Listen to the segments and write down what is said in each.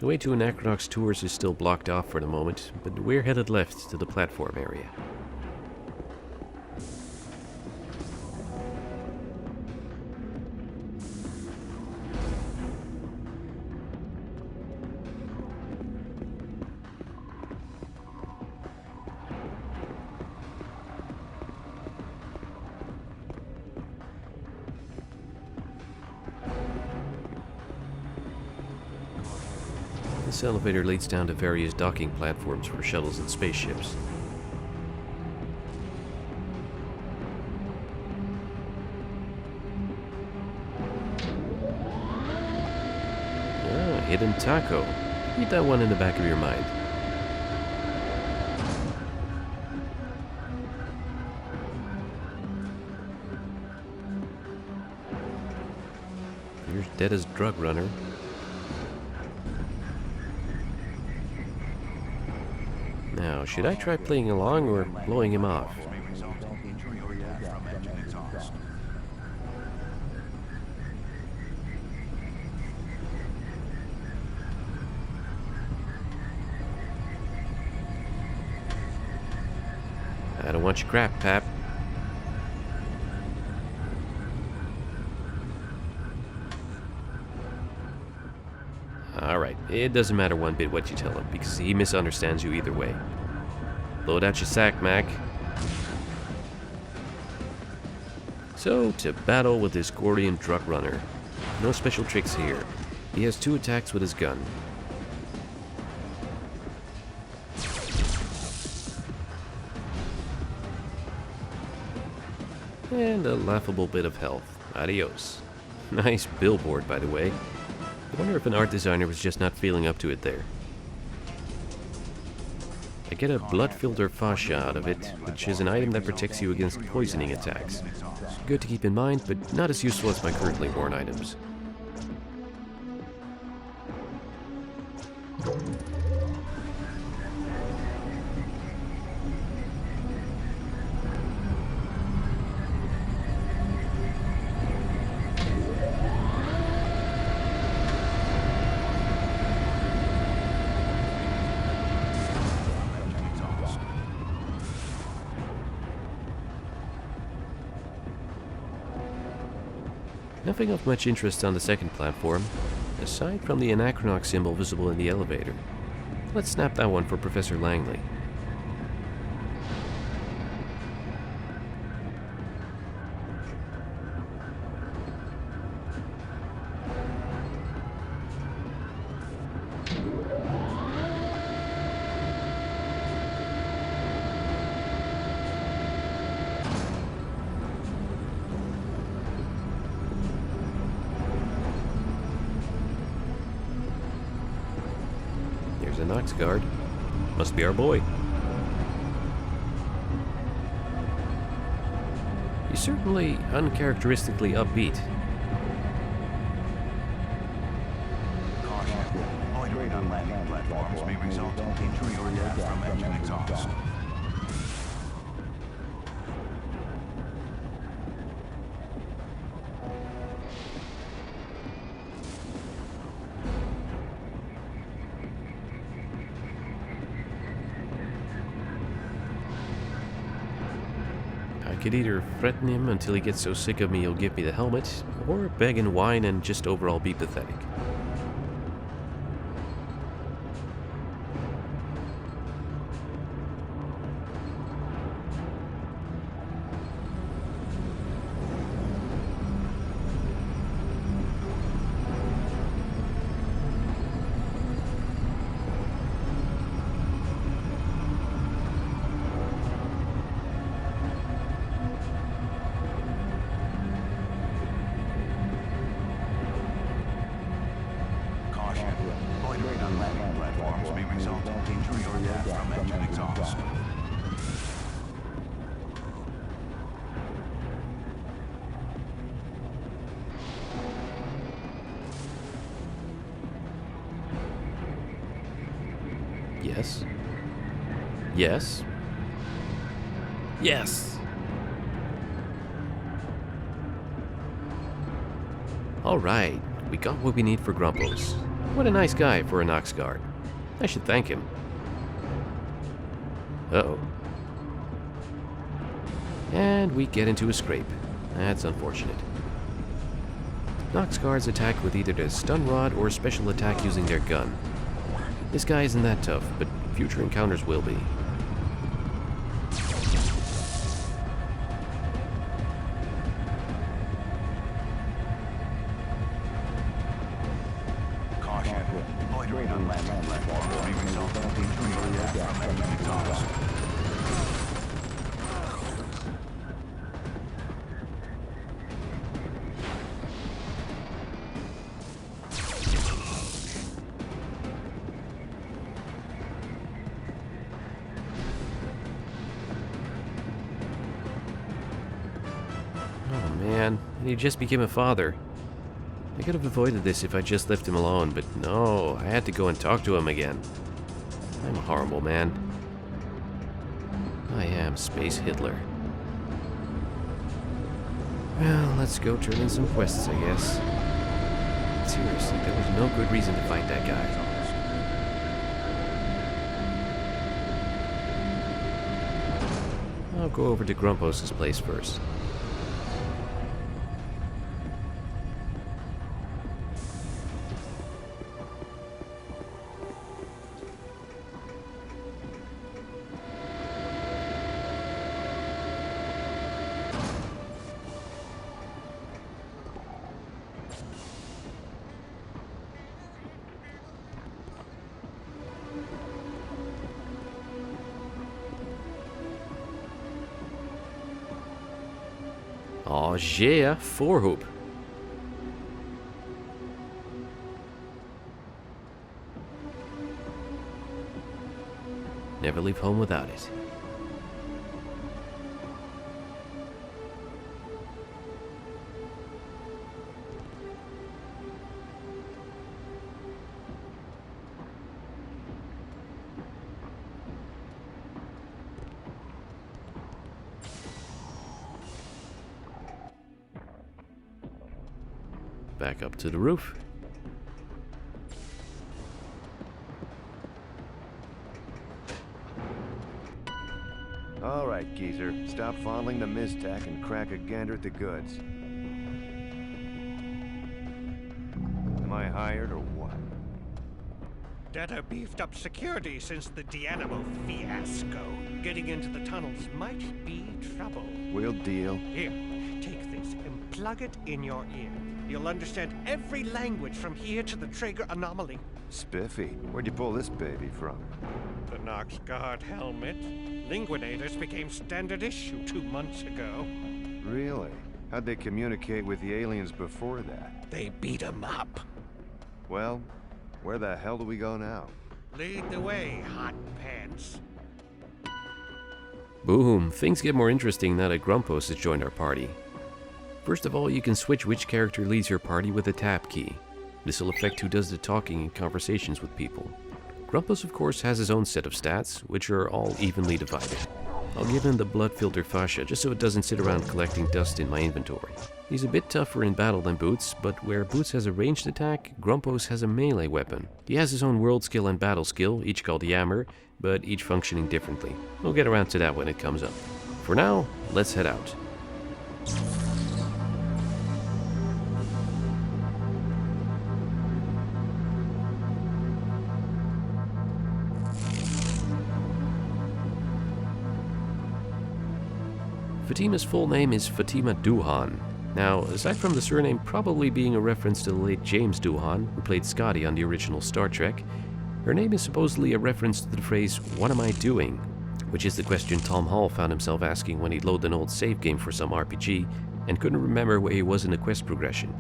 The way to Anachronox Tours is still blocked off for the moment, but we're headed left to the platform area. This elevator leads down to various docking platforms for shuttles and spaceships. Ah, hidden taco. Keep that one in the back of your mind. Here's Deada's drug runner. Now, should I try playing along or blowing him off? I don't want your crap, Pap. Alright, it doesn't matter one bit what you tell him, because he misunderstands you either way. Load out your sack, Mac. So, to battle with this Gordian truck runner. No special tricks here. He has 2 attacks with his gun. And a laughable bit of health. Adios. Nice billboard, by the way. I wonder if an art designer was just not feeling up to it there. I get a blood filter fascia out of it, which is an item that protects you against poisoning attacks. Good to keep in mind, but not as useful as my currently worn items. Nothing of much interest on the second platform, aside from the Anachronox symbol visible in the elevator. Let's snap that one for Professor Langley. There's a Nox guard. Must be our boy. He's certainly uncharacteristically upbeat. Caution. Oil on landing platforms may result in injury or death from engine exhaust. I could either threaten him until he gets so sick of me he'll give me the helmet, or beg and whine and just overall be pathetic. On landing platforms may result in injury or death from engine exhaust. Yes. Yes. Yes! Alright, we got what we need for Grumpos. What a nice guy for a Nox guard. I should thank him. Uh-oh. And we get into a scrape. That's unfortunate. Nox guards attack with either the stun rod or special attack using their gun. This guy isn't that tough, but future encounters will be. Caution. Loitering on landing platforms may result in injury or death from enemy exhaust. Oh man, and he just became a father. I could have avoided this if I just left him alone, but no, I had to go and talk to him again. I'm a horrible man. I am Space Hitler. Well, let's go turn in some quests, I guess. Seriously, there was no good reason to fight that guy. I'll go over to Grumpos's place first. Aw, yeah, voorhoop. Never leave home without it. Back up to the roof. All right, geezer. Stop fondling the Miztac and crack a gander at the goods. Am I hired or what? Data beefed up security since the Dianimo fiasco. Getting into the tunnels might be trouble. We'll deal. Here, take this and plug it in your ear. You'll understand every language from here to the Traeger anomaly. Spiffy. Where'd you pull this baby from? The Nox Guard helmet. Linguinators became standard issue 2 months ago. Really? How'd they communicate with the aliens before that? They beat 'em up. Well, where the hell do we go now? Lead the way, hot pants. Boom, things get more interesting now that Grumpos has joined our party. First of all, you can switch which character leads your party with a tab key. This will affect who does the talking in conversations with people. Grumpos, of course, has his own set of stats, which are all evenly divided. I'll give him the blood filter fascia just so it doesn't sit around collecting dust in my inventory. He's a bit tougher in battle than Boots, but where Boots has a ranged attack, Grumpos has a melee weapon. He has his own world skill and battle skill, each called Yammer, but each functioning differently. We'll get around to that when it comes up. For now, let's head out. Fatima's full name is Fatima Doohan. Now, aside from the surname probably being a reference to the late James Doohan, who played Scotty on the original Star Trek, her name is supposedly a reference to the phrase, "What am I doing?" which is the question Tom Hall found himself asking when he'd load an old save game for some RPG and couldn't remember where he was in the quest progression.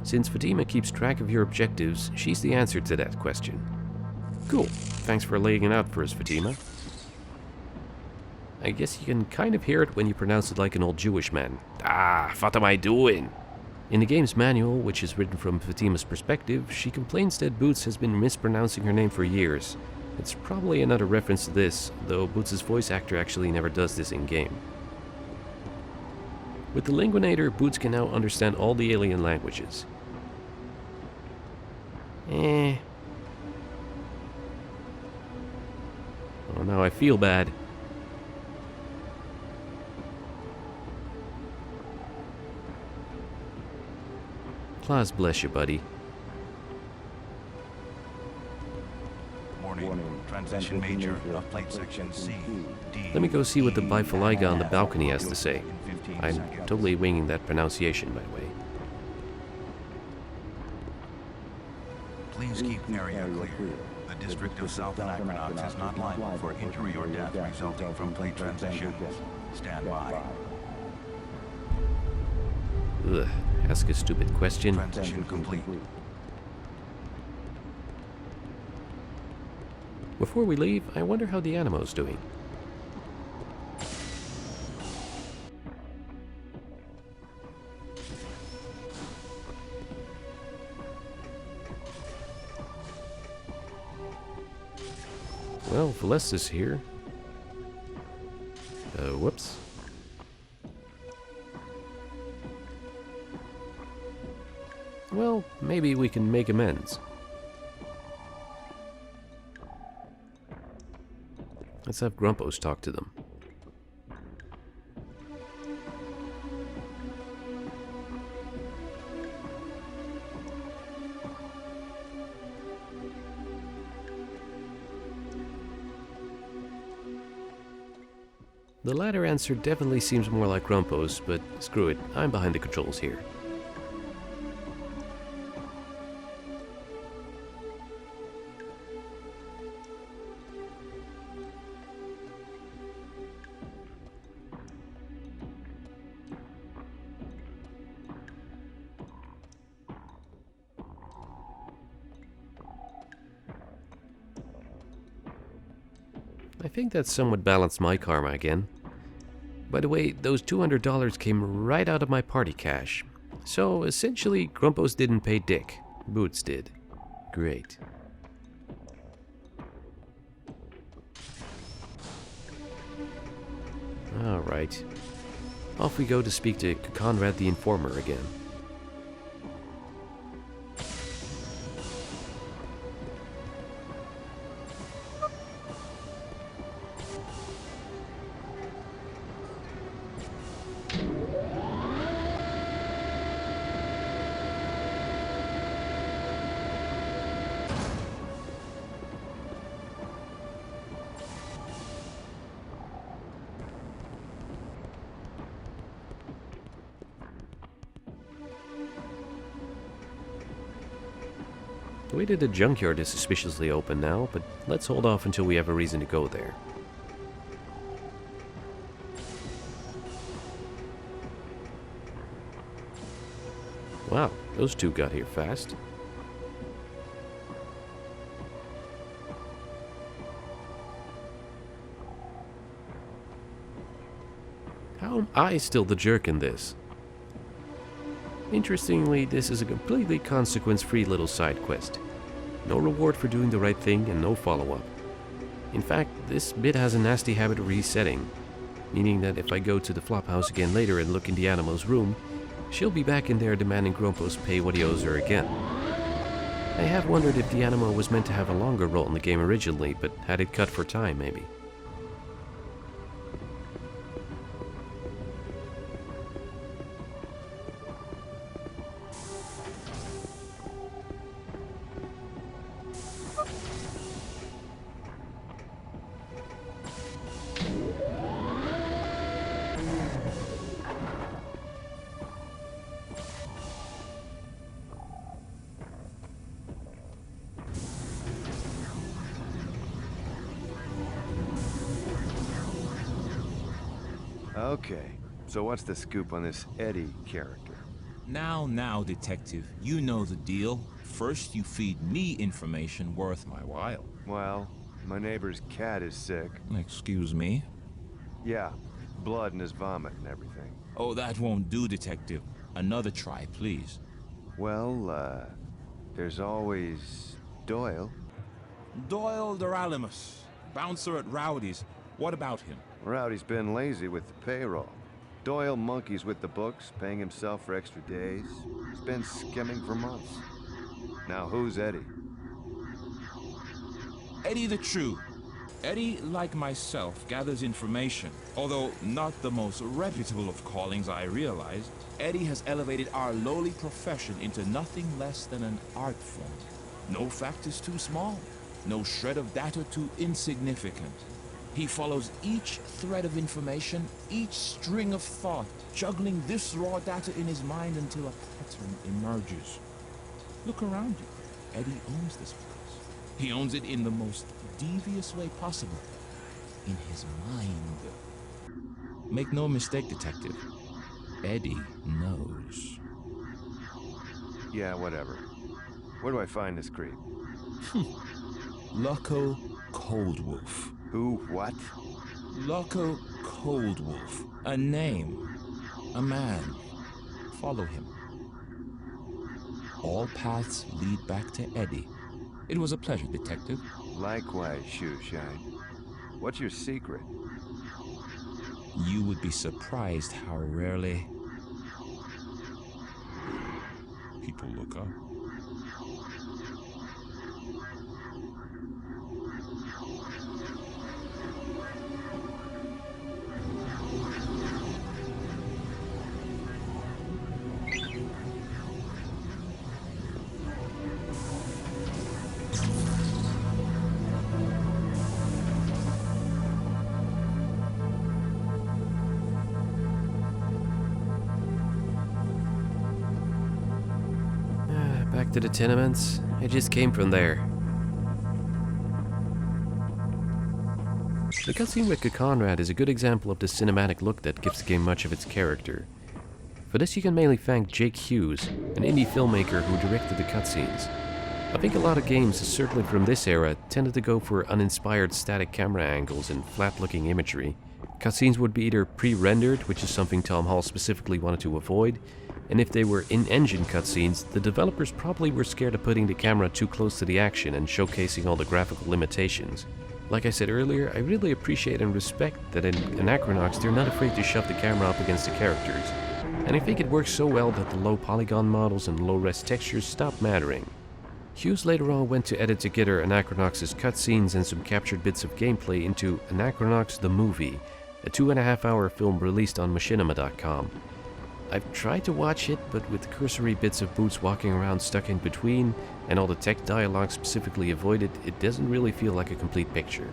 Since Fatima keeps track of your objectives, she's the answer to that question. Cool. Thanks for laying it out for us, Fatima. I guess you can kind of hear it when you pronounce it like an old Jewish man. Ah, what am I doing? In the game's manual, which is written from Fatima's perspective, she complains that Boots has been mispronouncing her name for years. It's probably another reference to this, though Boots' voice actor actually never does this in-game. With the Linguinator, Boots can now understand all the alien languages. Eh. Oh, now I feel bad. Claus bless you, buddy. Warning. Transition major of plate section C, D. Let me go see what the E, bifaliga on the balcony has to say. in 15 I'm seconds. totally winging that pronunciation, by the way. Please keep area clear. The district of South Anachronox is not liable for injury or death resulting from plate transitions. Stand by. Ugh, ask a stupid question. Transition complete. Before we leave, I wonder how the Animo's doing. Well, Valesta's here. Whoops. Well, maybe we can make amends. Let's have Grumpos talk to them. The latter answer definitely seems more like Grumpos, but screw it, I'm behind the controls here. I think that somewhat balanced my karma again. By the way, those $200 came right out of my party cash. So essentially, Grumpos didn't pay Dick. Boots did. Great. Alright. Off we go to speak to Conrad the Informer again. The way to the junkyard is suspiciously open now, but let's hold off until we have a reason to go there. Wow, those two got here fast. How am I still the jerk in this? Interestingly, this is a completely consequence-free little side quest. No reward for doing the right thing and no follow-up. In fact, this bit has a nasty habit of resetting, meaning that if I go to the flophouse again later and look in the Animo's room, she'll be back in there demanding Grumpos pay what he owes her again. I have wondered if the Animo was meant to have a longer role in the game originally, but had it cut for time, maybe. Okay, so what's the scoop on this Eddie character? Now, detective, you know the deal. First, you feed me information worth my while. Well, my neighbor's cat is sick. Excuse me? Yeah, blood in his vomit and everything. Oh, that won't do, detective. Another try, please. Well, there's always Doyle. Doyle Doralimus, bouncer at Rowdy's. What about him? Rowdy's been lazy with the payroll. Doyle monkeys with the books, paying himself for extra days. He's been skimming for months. Now who's Eddie? Eddie the True. Eddie, like myself, gathers information. Although not the most reputable of callings, I realize, Eddie has elevated our lowly profession into nothing less than an art form. No fact is too small, no shred of data too insignificant. He follows each thread of information, each string of thought, juggling this raw data in his mind until a pattern emerges. Look around you. Eddie owns this place. He owns it in the most devious way possible. In his mind. Make no mistake, Detective. Eddie knows. Yeah, whatever. Where do I find this creep? Loco Coldwolf. Who? What? Loco Coldwolf. A name. A man. Follow him. All paths lead back to Eddie. It was a pleasure, Detective. Likewise, Shoeshine. What's your secret? You would be surprised how rarely people look up. Back to the tenements. I just came from there. The cutscene with Conrad is a good example of the cinematic look that gives the game much of its character. For this you can mainly thank Jake Hughes, an indie filmmaker who directed the cutscenes. I think a lot of games, certainly from this era, tended to go for uninspired static camera angles and flat-looking imagery. Cutscenes would be either pre-rendered, which is something Tom Hall specifically wanted to avoid, and if they were in-engine cutscenes, the developers probably were scared of putting the camera too close to the action and showcasing all the graphical limitations. Like I said earlier, I really appreciate and respect that in Anachronox they're not afraid to shove the camera up against the characters, and I think it works so well that the low polygon models and low-res textures stop mattering. Hughes later on went to edit together Anachronox's cutscenes and some captured bits of gameplay into Anachronox the Movie, a 2.5-hour film released on machinima.com. I've tried to watch it, but with the cursory bits of Boots walking around stuck in between, and all the tech dialogue specifically avoided, it doesn't really feel like a complete picture.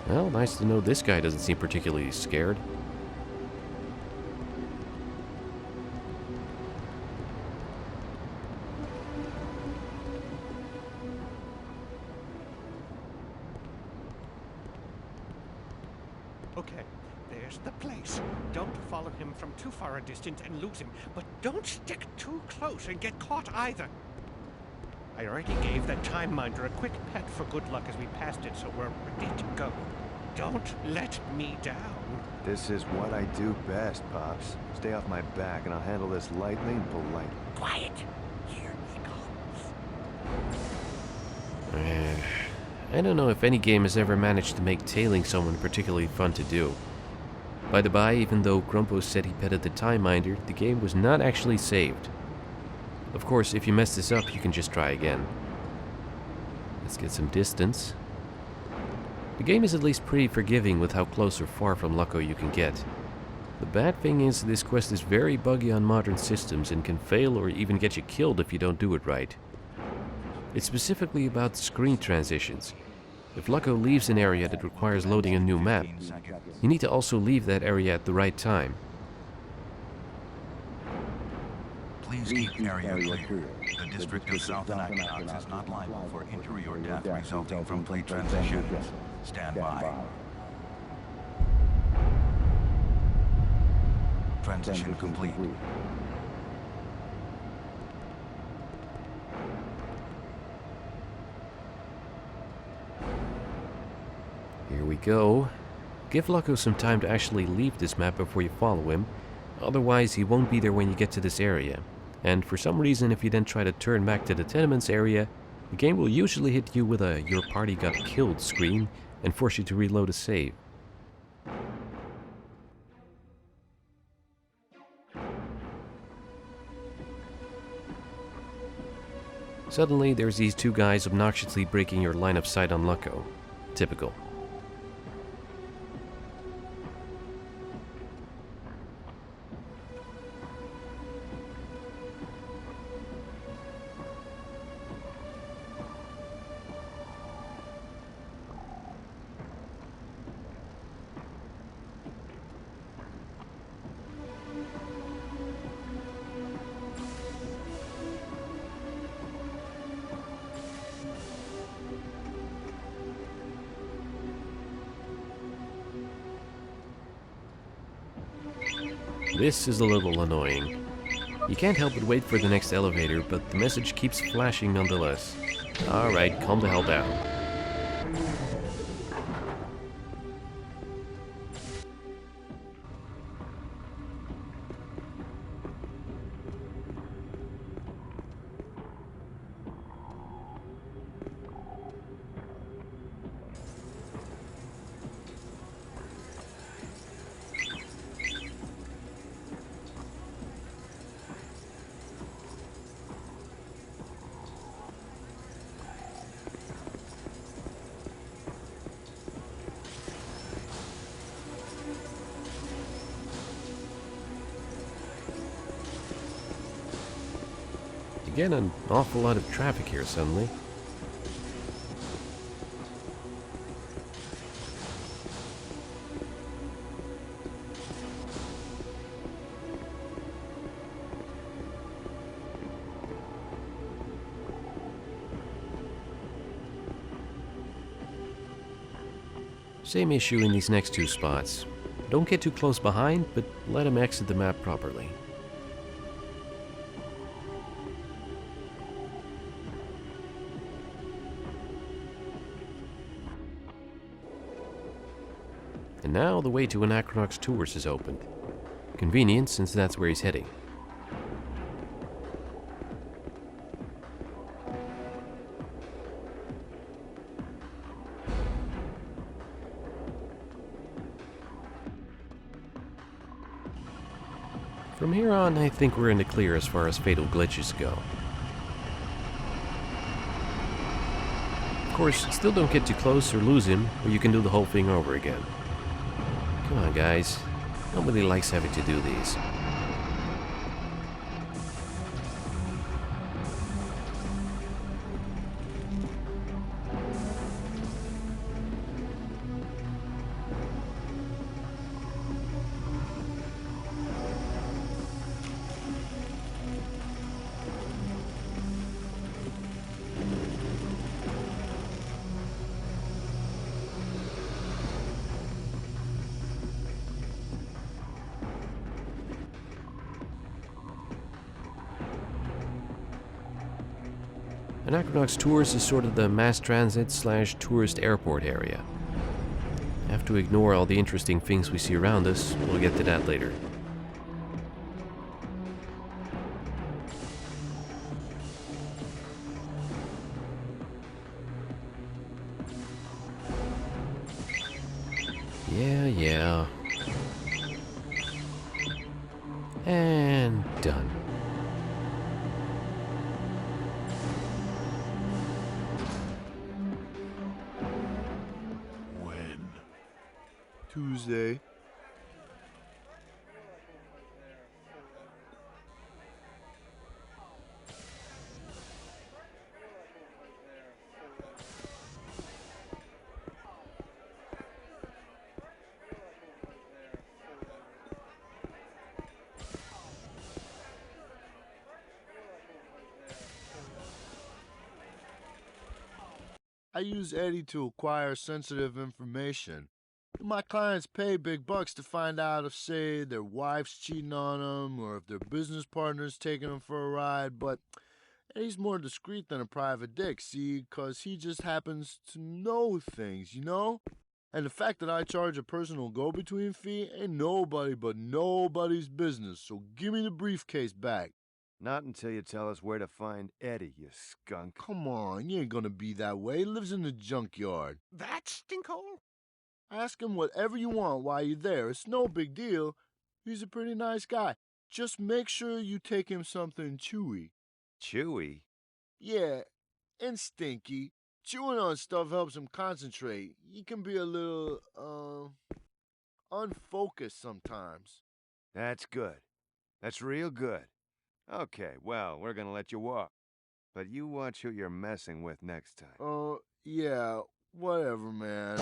Well, nice to know this guy doesn't seem particularly scared. Okay, there's the place. Don't follow him from too far a distance and lose him, but don't stick too close and get caught either. I already gave that time minder a quick pet for good luck as we passed it, so we're ready to go. Don't let me down. This is what I do best, Pops. Stay off my back and I'll handle this lightly and politely. Quiet. Here he comes. I don't know if any game has ever managed to make tailing someone particularly fun to do. By the by, even though Grumpo said he petted the time minder, the game was not actually saved. Of course, if you mess this up, you can just try again. Let's get some distance. The game is at least pretty forgiving with how close or far from Loco you can get. The bad thing is this quest is very buggy on modern systems and can fail or even get you killed if you don't do it right. It's specifically about screen transitions. If Loco leaves an area that requires loading a new map, you need to also leave that area at the right time. Please keep area clear. The district of South Anachronox is not liable for injury or death resulting from plate transition. Stand by. Transition complete. Here we go. Give Loco some time to actually leave this map before you follow him, Otherwise, he won't be there when you get to this area. And for some reason, if you then try to turn back to the tenements area, the game will usually hit you with a "your party got killed" screen and force you to reload a save. Suddenly, there's these two guys obnoxiously breaking your line of sight on Lucco. Typical. This is a little annoying. You can't help but wait for the next elevator, but the message keeps flashing nonetheless. Alright, calm the hell down. Again, an awful lot of traffic here suddenly. Same issue in these next two spots. Don't get too close behind, but let them exit the map properly. And now the way to Anachronox Tours is opened. Convenient, since that's where he's heading. From here on, I think we're in the clear as far as fatal glitches go. Of course, still don't get too close or lose him, or you can do the whole thing over again. Come on, guys. Nobody likes having to do these. Anachronox Tours is sort of the mass transit / tourist airport area. Have to ignore all the interesting things we see around us. We'll get to that later. Yeah. And done. When? Tuesday. I use Eddie to acquire sensitive information. My clients pay big bucks to find out if, say, their wife's cheating on them or if their business partner's taking them for a ride, but Eddie's more discreet than a private dick, see, 'cause he just happens to know things, you know? And the fact that I charge a personal go-between fee ain't nobody but nobody's business, so give me the briefcase back. Not until you tell us where to find Eddie, you skunk. Come on, you ain't gonna be that way. He lives in the junkyard. That stinkhole? Ask him whatever you want while you're there. It's no big deal. He's a pretty nice guy. Just make sure you take him something chewy. Chewy? Yeah, and stinky. Chewing on stuff helps him concentrate. He can be a little, unfocused sometimes. That's good. That's real good. Okay, well, we're gonna let you walk. But you watch who you're messing with next time. Yeah, whatever, man.